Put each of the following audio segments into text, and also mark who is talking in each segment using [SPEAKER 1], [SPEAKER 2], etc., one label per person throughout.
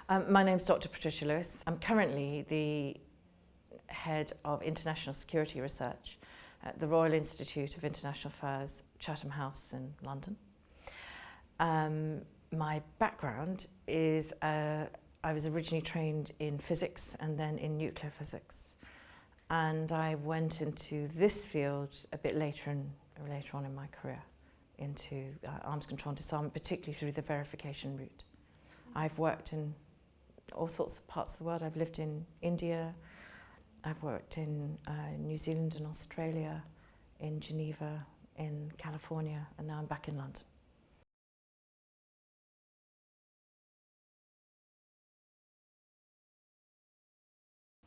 [SPEAKER 1] My name's Dr. Patricia Lewis. I'm currently the head of International Security Research at the Royal Institute of International Affairs, Chatham House in London. My background is I was originally trained in physics and then in nuclear physics. And I went into this field a bit later on in my career, into arms control and disarmament, particularly through the verification route. I've worked in all sorts of parts of the world. I've lived in India, I've worked in New Zealand and Australia, in Geneva, in California, and now I'm back in London.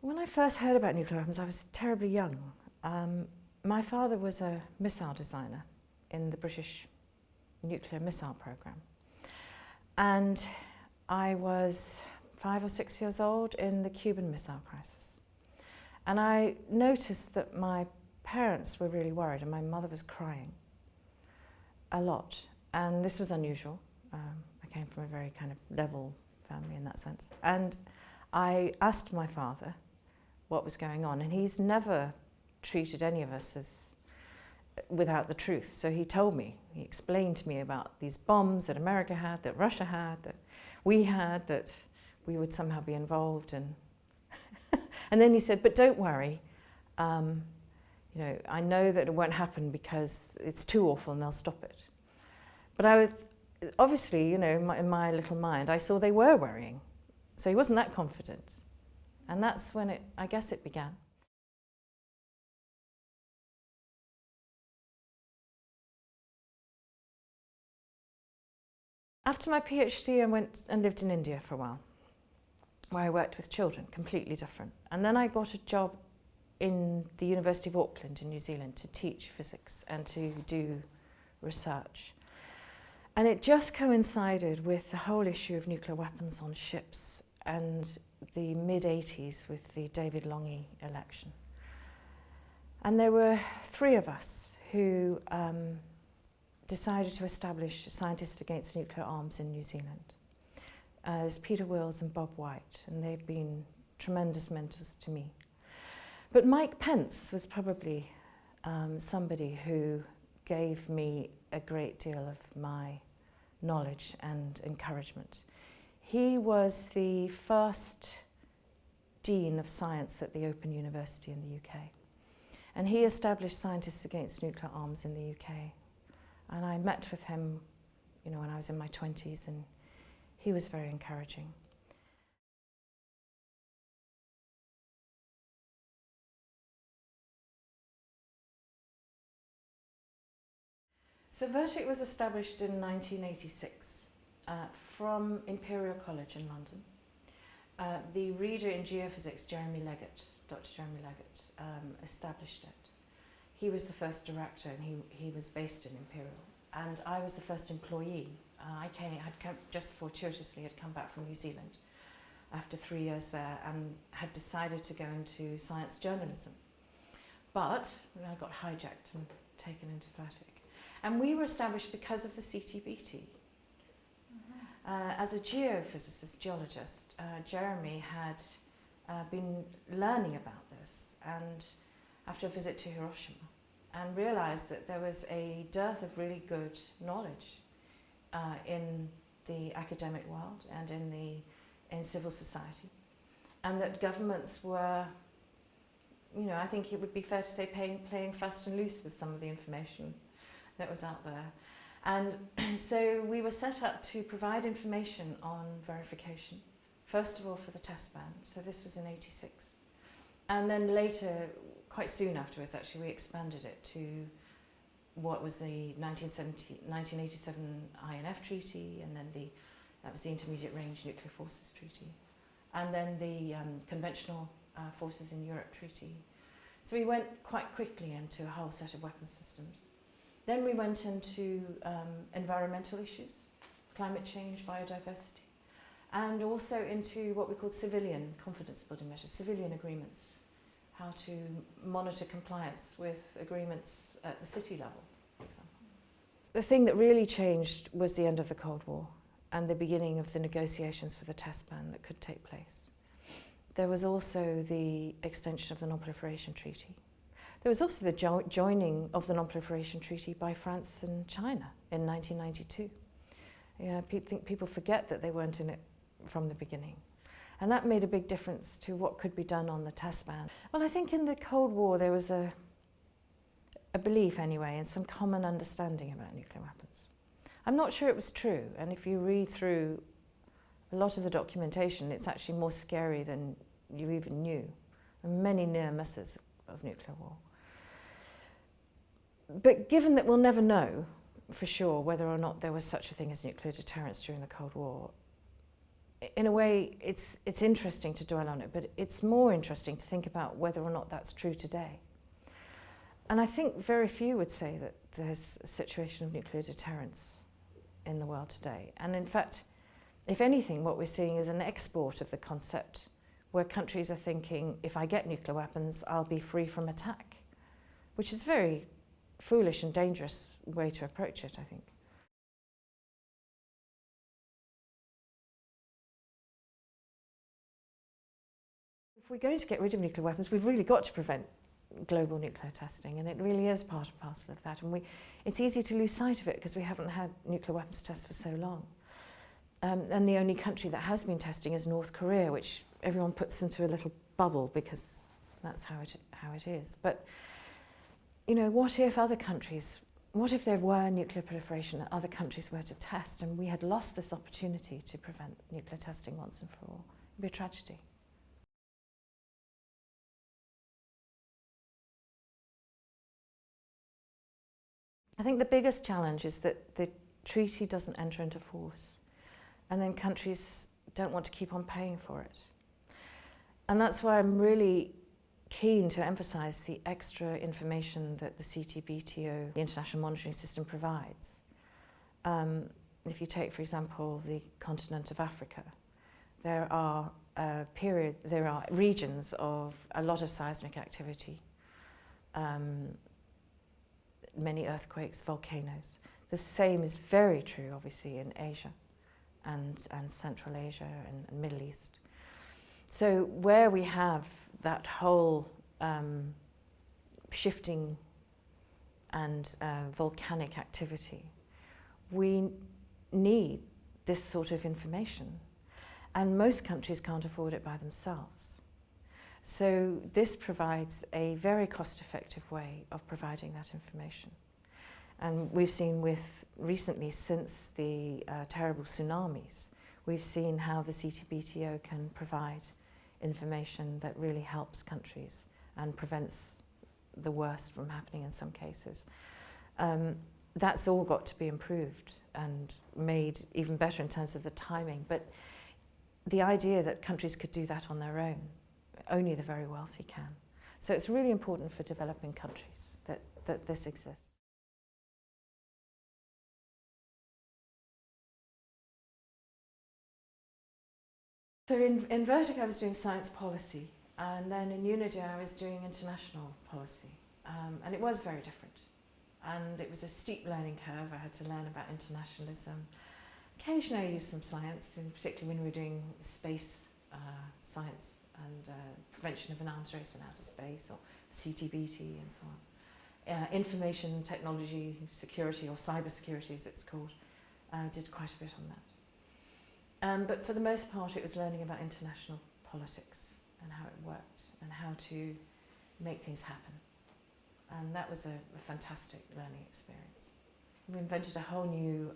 [SPEAKER 1] When I first heard about nuclear weapons, I was terribly young. My father was a missile designer in the British nuclear missile program. And I was 5 or 6 years old in the Cuban Missile Crisis. And I noticed that my parents were really worried and my mother was crying a lot. And this was unusual. I came from a very kind of level family in that sense. And I asked my father what was going on, and he's never treated any of us as without the truth. So he told me, he explained to me about these bombs that America had, that Russia had, that we had, that we would somehow be involved. And and then he said, but don't worry, you know, I know that it won't happen because it's too awful and they'll stop it. But I was, obviously, you know, in my little mind, I saw they were worrying. So he wasn't that confident. And that's when I guess it began. After my PhD, I went and lived in India for a while, where I worked with children, completely different. And then I got a job in the University of Auckland in New Zealand to teach physics and to do research. And it just coincided with the whole issue of nuclear weapons on ships and the mid-80s with the David Lange election. And there were 3 of us who decided to establish Scientists Against Nuclear Arms in New Zealand. There's Peter Wills and Bob White, and they've been tremendous mentors to me. But Mike Pence was probably somebody who gave me a great deal of my knowledge and encouragement. He was the first Dean of Science at the Open University in the UK. And he established Scientists Against Nuclear Arms in the UK. And I met with him, you know, when I was in my 20s, and he was very encouraging. So Vertic was established in 1986 from Imperial College in London. The reader in geophysics, Jeremy Leggett, Dr. Jeremy Leggett, established it. He was the first director, and he was based in Imperial. And I was the first employee. Just fortuitously had come back from New Zealand after 3 years there and had decided to go into science journalism. But I got hijacked and taken into Vertic. And we were established because of the CTBTO. As a geophysicist, geologist, Jeremy had been learning about this, and after a visit to Hiroshima, and realised that there was a dearth of really good knowledge in the academic world and in civil society, and that governments were, you know, I think it would be fair to say playing fast and loose with some of the information that was out there. And so we were set up to provide information on verification, first of all for the test ban, so this was in '86. And then later, quite soon afterwards actually, we expanded it to what was the 1987 INF Treaty, and then that was the Intermediate Range Nuclear Forces Treaty, and then the Conventional Forces in Europe Treaty. So we went quite quickly into a whole set of weapons systems. Then we went into environmental issues, climate change, biodiversity, and also into what we called civilian confidence building measures, civilian agreements, how to monitor compliance with agreements at the city level, for example. The thing that really changed was the end of the Cold War. and the beginning of the negotiations for the test ban that could take place. There was also the extension of the Non-Proliferation Treaty. There was also the joining of the Non-Proliferation Treaty by France and China in 1992. I think people forget that they weren't in it from the beginning. And that made a big difference to what could be done on the test ban. Well, I think in the Cold War there was a belief anyway and some common understanding about nuclear weapons. I'm not sure it was true, and if you read through a lot of the documentation, it's actually more scary than you even knew. There are many near misses of nuclear war. But given that we'll never know for sure whether or not there was such a thing as nuclear deterrence during the Cold War, in a way it's interesting to dwell on it, but it's more interesting to think about whether or not that's true today. And I think very few would say that there's a situation of nuclear deterrence in the world today. And in fact, if anything, what we're seeing is an export of the concept where countries are thinking, if I get nuclear weapons, I'll be free from attack, which is a very foolish and dangerous way to approach it, I think. If we're going to get rid of nuclear weapons, we've really got to prevent global nuclear testing, and it really is part and parcel of that. And it's easy to lose sight of it because we haven't had nuclear weapons tests for so long. And the only country that has been testing is North Korea, which everyone puts into a little bubble because that's how it is. But, you know, what if other countries, what if there were nuclear proliferation and other countries were to test and we had lost this opportunity to prevent nuclear testing once and for all? It would be a tragedy. I think the biggest challenge is that the treaty doesn't enter into force, and then countries don't want to keep on paying for it. And that's why I'm really keen to emphasize the extra information that the CTBTO, the International Monitoring System, provides. If you take, for example, the continent of Africa, there are regions of a lot of seismic activity, many earthquakes, volcanoes. The same is very true, obviously, in Asia and Central Asia and Middle East. So where we have that whole shifting and volcanic activity, we need this sort of information. And most countries can't afford it by themselves. So this provides a very cost-effective way of providing that information. And we've seen recently, since the terrible tsunamis, we've seen how the CTBTO can provide information that really helps countries and prevents the worst from happening in some cases. That's all got to be improved and made even better in terms of the timing. But the idea that countries could do that on their own, only the very wealthy can. So it's really important for developing countries that this exists. So in Vertic I was doing science policy, and then in UNIDIR I was doing international policy. And it was very different. And it was a steep learning curve. I had to learn about internationalism. Occasionally I used some science, and particularly when we were doing space science and prevention of an arms race in outer space, or CTBT and so on. Information technology security, or cyber security as it's called, did quite a bit on that. But for the most part it was learning about international politics and how it worked and how to make things happen. And that was a fantastic learning experience. We invented a whole new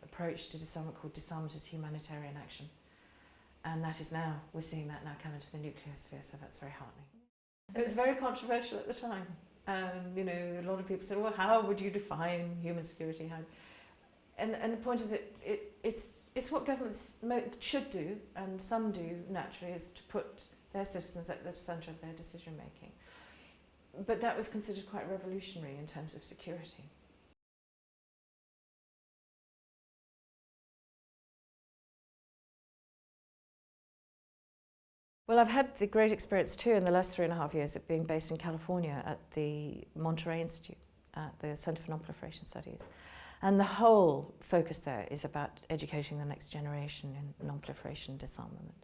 [SPEAKER 1] approach to disarmament called disarmament as humanitarian action. And that is now, we're seeing that now come into the nuclear sphere, so that's very heartening. It was very controversial at the time. You know, a lot of people said, well, how would you define human security? And the point is that it's what governments should do, and some do naturally, is to put their citizens at the centre of their decision making. But that was considered quite revolutionary in terms of security. Well, I've had the great experience too in the last 3.5 years of being based in California at the Monterey Institute, at the Centre for Non-Proliferation Studies. And the whole focus there is about educating the next generation in non-proliferation disarmament.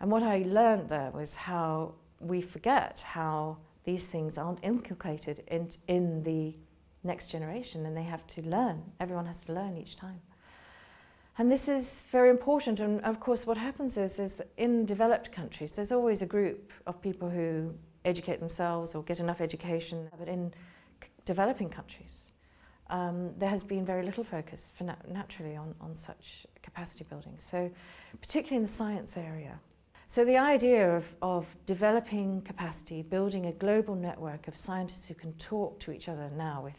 [SPEAKER 1] And what I learned there was how we forget how these things aren't inculcated in the next generation, and they have to learn. Everyone has to learn each time. And this is very important, and of course what happens is that in developed countries there's always a group of people who educate themselves or get enough education, but in developing countries there has been very little focus naturally on such capacity building, so particularly in the science area. So the idea of developing capacity, building a global network of scientists who can talk to each other now with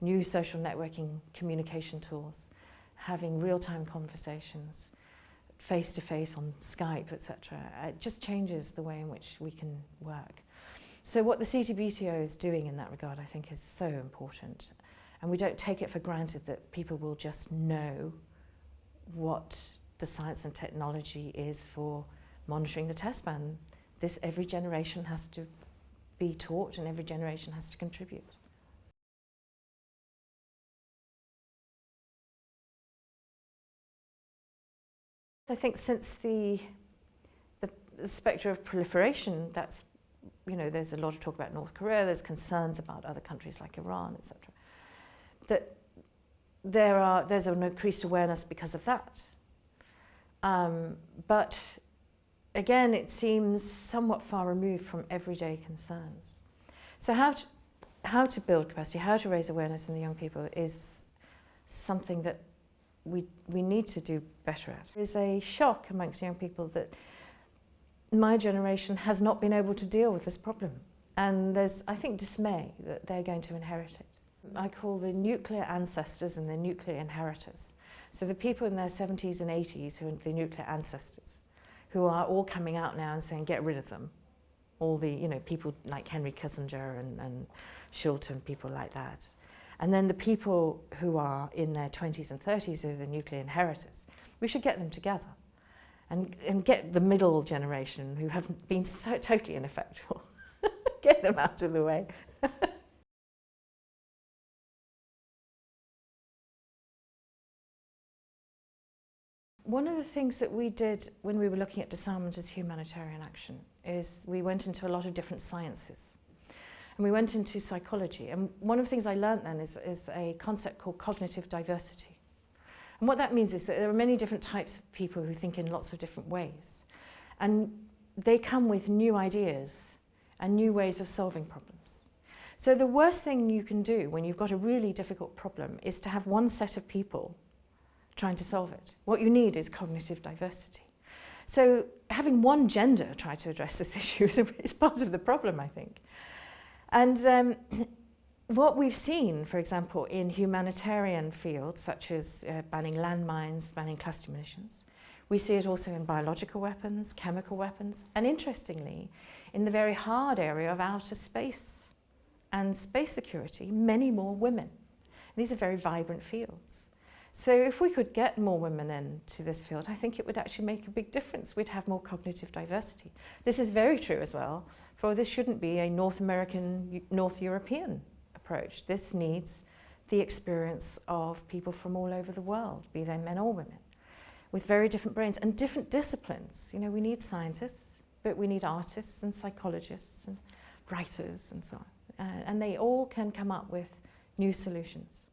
[SPEAKER 1] new social networking communication tools, having real-time conversations, face-to-face on Skype, etc. It just changes the way in which we can work. So what the CTBTO is doing in that regard, I think, is so important. And we don't take it for granted that people will just know what the science and technology is for monitoring the test ban. Every generation has to be taught and every generation has to contribute. I think since the spectre of proliferation, that's, there's a lot of talk about North Korea, there's concerns about other countries like Iran, etc. That there's an increased awareness because of that. But again, it seems somewhat far removed from everyday concerns. So how to build capacity, how to raise awareness in the young people is something that we need to do better at. There is a shock amongst young people that my generation has not been able to deal with this problem. And there's, I think, dismay that they're going to inherit it. I call the nuclear ancestors and the nuclear inheritors. So the people in their 70s and 80s who are the nuclear ancestors, who are all coming out now and saying, get rid of them. All the, people like Henry Kissinger and Shulton, people like that. And then the people who are in their 20s and 30s who are the nuclear inheritors. We should get them together and get the middle generation who have been so totally ineffectual. Get them out of the way. One of the things that we did when we were looking at disarmament as humanitarian action is we went into a lot of different sciences. And we went into psychology. And one of the things I learned then is a concept called cognitive diversity. And what that means is that there are many different types of people who think in lots of different ways. And they come with new ideas and new ways of solving problems. So the worst thing you can do when you've got a really difficult problem is to have one set of people trying to solve it. What you need is cognitive diversity. So having one gender try to address this issue is part of the problem, I think. And what we've seen, for example, in humanitarian fields, such as banning landmines, banning cluster munitions, we see it also in biological weapons, chemical weapons, and interestingly, in the very hard area of outer space and space security, many more women. These are very vibrant fields. So if we could get more women into this field, I think it would actually make a big difference. We'd have more cognitive diversity. This is very true as well, for this shouldn't be a North American, North European approach. This needs the experience of people from all over the world, be they men or women, with very different brains and different disciplines. We need scientists, but we need artists and psychologists and writers and so on. And they all can come up with new solutions.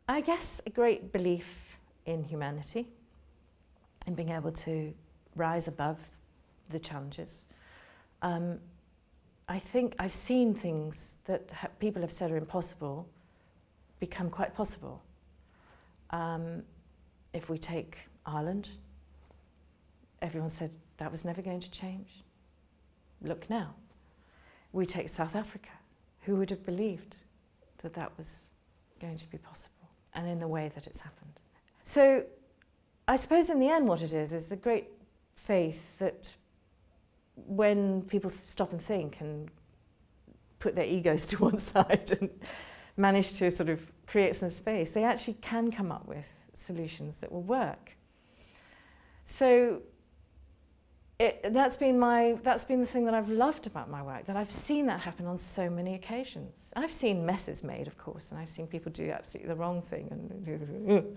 [SPEAKER 1] I guess a great belief in humanity, in being able to rise above the challenges. I think I've seen things that people have said are impossible become quite possible. If we take Ireland, everyone said that was never going to change. Look now. We take South Africa. Who would have believed that that was going to be possible? And in the way that it's happened. So I suppose in the end what it is a great faith that when people stop and think and put their egos to one side and manage to sort of create some space, they actually can come up with solutions that will work. So that's been the thing that I've loved about my work, that I've seen that happen on so many occasions. I've seen messes made, of course, and I've seen people do absolutely the wrong thing,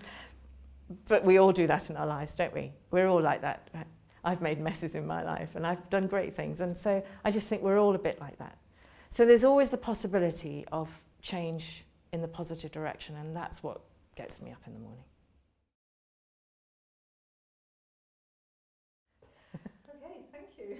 [SPEAKER 1] but we all do that in our lives, don't we? We're all like that. I've made messes in my life, and I've done great things, and so I just think we're all a bit like that. So there's always the possibility of change in the positive direction, and that's what gets me up in the morning.
[SPEAKER 2] Okay, thank you.